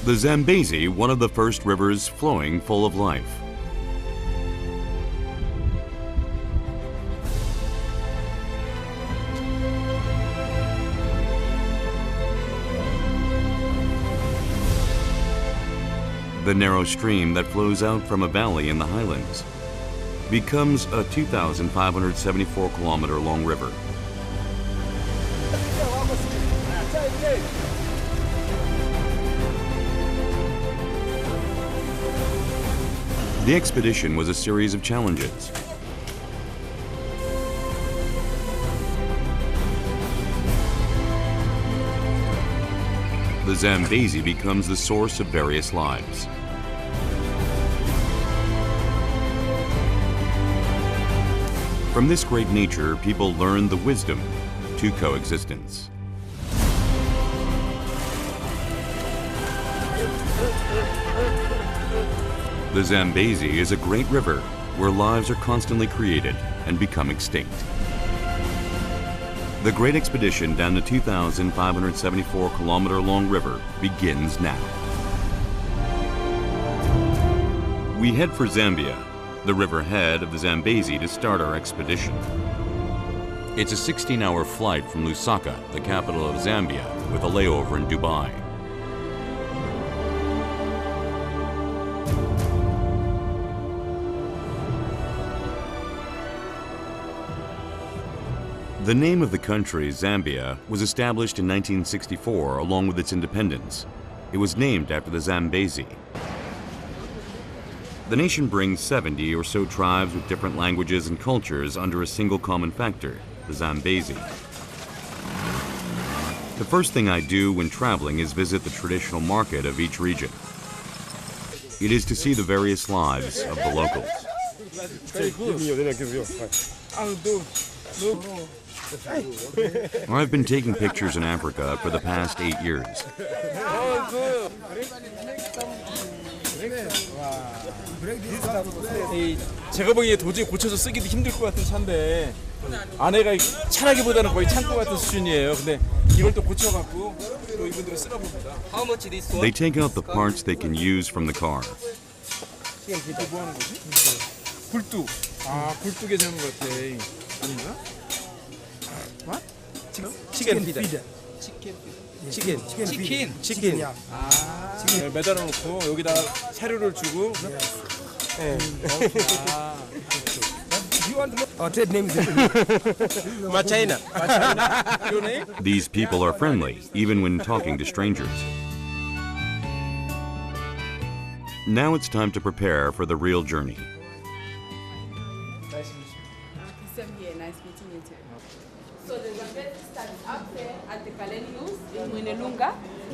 The Zambezi, one of the first rivers flowing full of life. The narrow stream that flows out from a valley in the highlands becomes a 2,574-kilometer long river. The expedition was a series of challenges. The Zambezi becomes the source of various lives. From this great nature, people learn the wisdom to coexistence. The Zambezi is a great river where lives are constantly created and become extinct. The great expedition down the 2,574-kilometer long river begins now. We head for Zambia, the riverhead of the Zambezi, to start our expedition. It's a 16-hour flight from Lusaka, the capital of Zambia, with a layover in Dubai. The name of the country, Zambia, was established in 1964 along with its independence. It was named after the Zambezi. The nation brings 70 or so tribes with different languages and cultures under a single common factor, the Zambezi. The first thing I do when traveling is visit the traditional market of each region. It is to see the various lives of the locals. I've been taking pictures in Africa for the past 8 years. 제가 보기에 도저히 고쳐서 쓰기도 힘들 것 같은 차인데 아내가 차라기보다는 거의 창고 같은 수준이에요. 근데 이걸 또 고쳐갖고 또 이분들이 쓰나 봅니다. They take out the parts they can use from the car. 이게 뭐 하는 거지? 굴뚝. 아, 굴뚝 괜찮은 것 같아. 아닌가? What? 치킨 피자. 치킨. 아, 매달아 놓고 여기다 사료를 주고. 네. These people are friendly, even when talking to strangers. Now it's time to prepare for the real journey. Nice meeting you too. So the Zambezi starts up there at the Kalenius in Mwinelunga.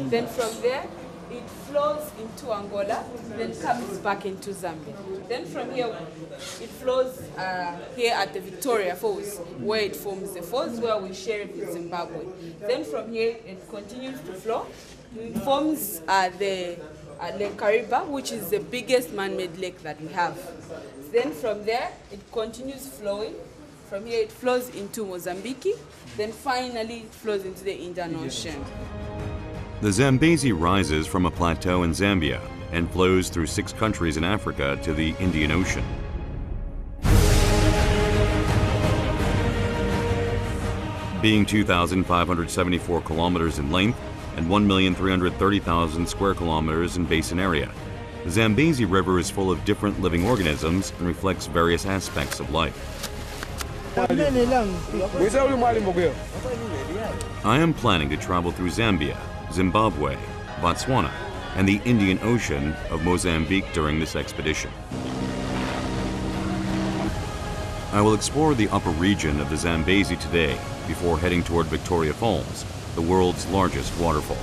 Then from there, it flows into Angola, then comes back into Zambia. Then from here, it flows here at the Victoria Falls, where it forms the falls where we share it with Zimbabwe. Then from here, it continues to flow. It forms the Lake Kariba, which is the biggest man-made lake that we have. Then from there, it continues flowing. From here, it flows into Mozambique. Then finally, it flows into the Indian Ocean. The Zambezi rises from a plateau in Zambia and flows through 6 countries in Africa to the Indian Ocean. Being 2,574 kilometers in length and 1,330,000 square kilometers in basin area, the Zambezi River is full of different living organisms and reflects various aspects of life. I am planning to travel through Zambia, Zimbabwe, Botswana, and the Indian Ocean of Mozambique during this expedition. I will explore the upper region of the Zambezi today before heading toward Victoria Falls, the world's largest waterfall.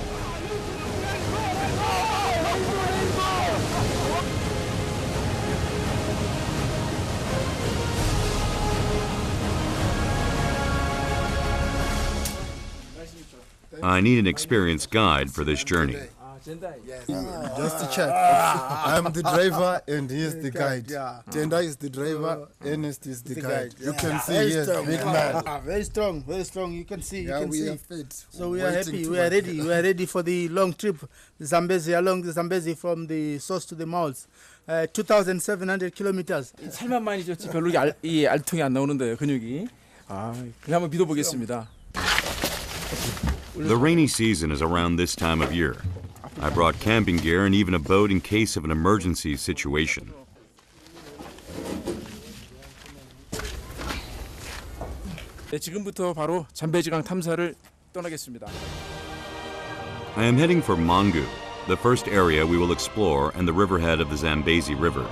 I need an experienced guide for this journey. Just to check. I'm the driver and he is the guide. Tenda is the driver, Ernest is the guide. You can see he is big man. Very strong, very strong. You can see, We are fit. So we are happy. We are ready. We are ready for the long trip, Zambezi, along the Zambezi from the source to the mouth. 2,700 kilometers. 살만만이 좋지 별로 이 알통이 안 나오는데 근육이. 그냥 한번 믿어보겠습니다. The rainy season is around this time of year. I brought camping gear and even a boat in case of an emergency situation. 네, 지금부터 바로 잠베지강 탐사를 떠나겠습니다. I am heading for Mangu, the first area we will explore and the riverhead of the Zambezi River.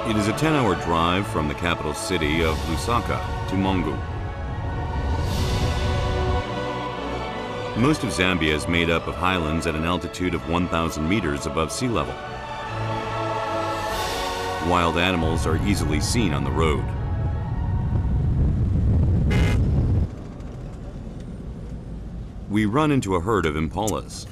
It is a 10-hour drive from the capital city of Lusaka to Mangu. Most of Zambia is made up of highlands at an altitude of 1,000 meters above sea level. Wild animals are easily seen on the road. We run into a herd of impalas.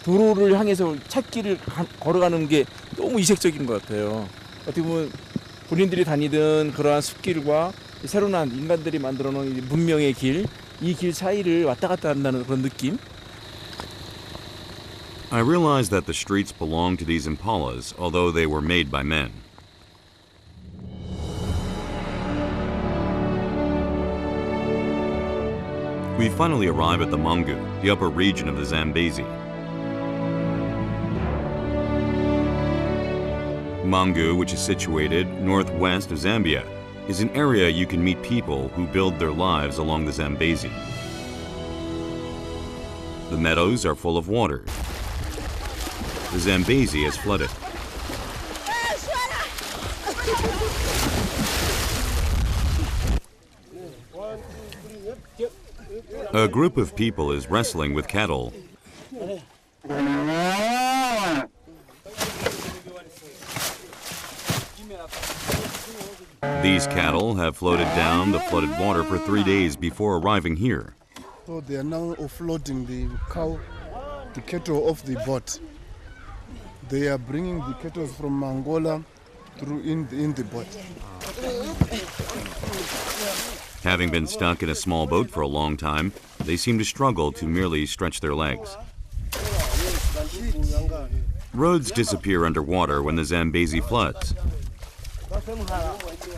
도로를 향해서 찻길을 걸어가는 게 너무 이색적인 것 같아요. 어떻게 보면 본인들이 다니던 그러한 숲길과 새로 난 인간들이 만들어 놓은 문명의 길, 이 길 사이를 왔다 갔다 한다는 그런 느낌. I realized that the streets belong to these impalas, although they were made by men. We finally arrive at the Mangu, the upper region of the Zambezi. Mangu, which is situated northwest of Zambia, is an area you can meet people who build their lives along the Zambezi. The meadows are full of water. The Zambezi is flooded. A group of people is wrestling with cattle. These cattle have floated down the flooded water for 3 days before arriving here. So they are now offloading the cattle off the boat. They are bringing the cattle from Angola through in the boat. Having been stuck in a small boat for a long time, they seem to struggle to merely stretch their legs. Roads disappear underwater when the Zambezi floods.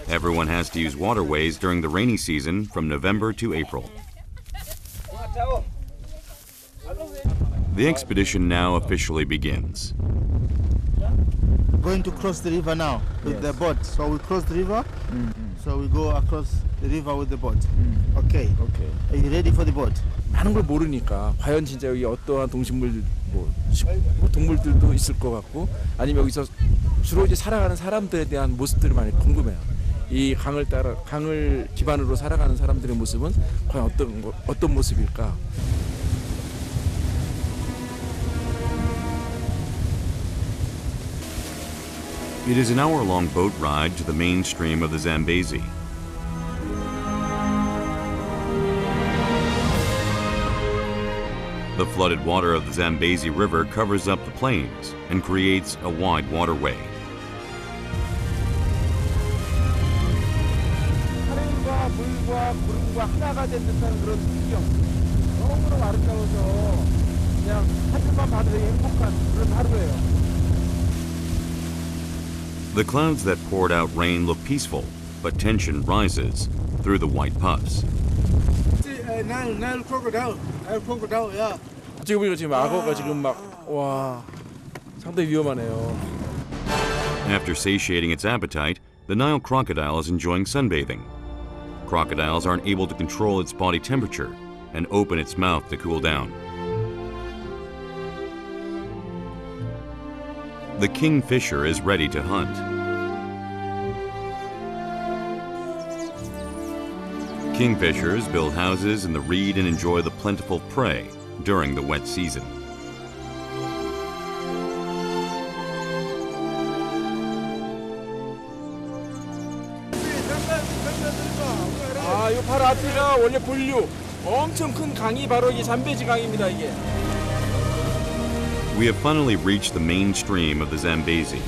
Everyone has to use waterways during the rainy season from November to April. The expedition now officially begins. Going to cross the river now with the boat. So we cross the river. So we go across the river with the boat. Okay. Are you ready for the boat? 많은 걸 모르니까 과연 진짜 여기 어떠한 동식물 동물들도 있을 것 같고 아니면 여기서 주로 이제 살아가는 사람들에 대한 모습들이 많이 궁금해요. 이 강을 기반으로 살아가는 사람들의 모습은 과연 어떤 모습일까? It is an hour-long boat ride to the main stream of the Zambezi. The flooded water of the Zambezi River covers up the plains and creates a wide waterway. 하늘과 물과 구름과 하나가 된 듯한 그런 풍경. 너무너무 아름다워서 그냥 하늘만 봐도 되게 행복한 그런 하루예요. The clouds that poured out rain look peaceful, but tension rises through the white puffs. Nile crocodile, yeah. 어떻게 보니까 지금 악어가 지금 상당히 위험하네요. After satiating its appetite, the Nile crocodile is enjoying sunbathing. Crocodiles aren't able to control its body temperature and open its mouth to cool down. The kingfisher is ready to hunt. Kingfishers build houses in the reed and enjoy the plentiful prey during the wet season. 아, 요 바로 앞이가 원래 본류. 엄청 큰 강이 바로 이 잠베지 강입니다, 이게. We have finally reached the main stream of the Zambezi.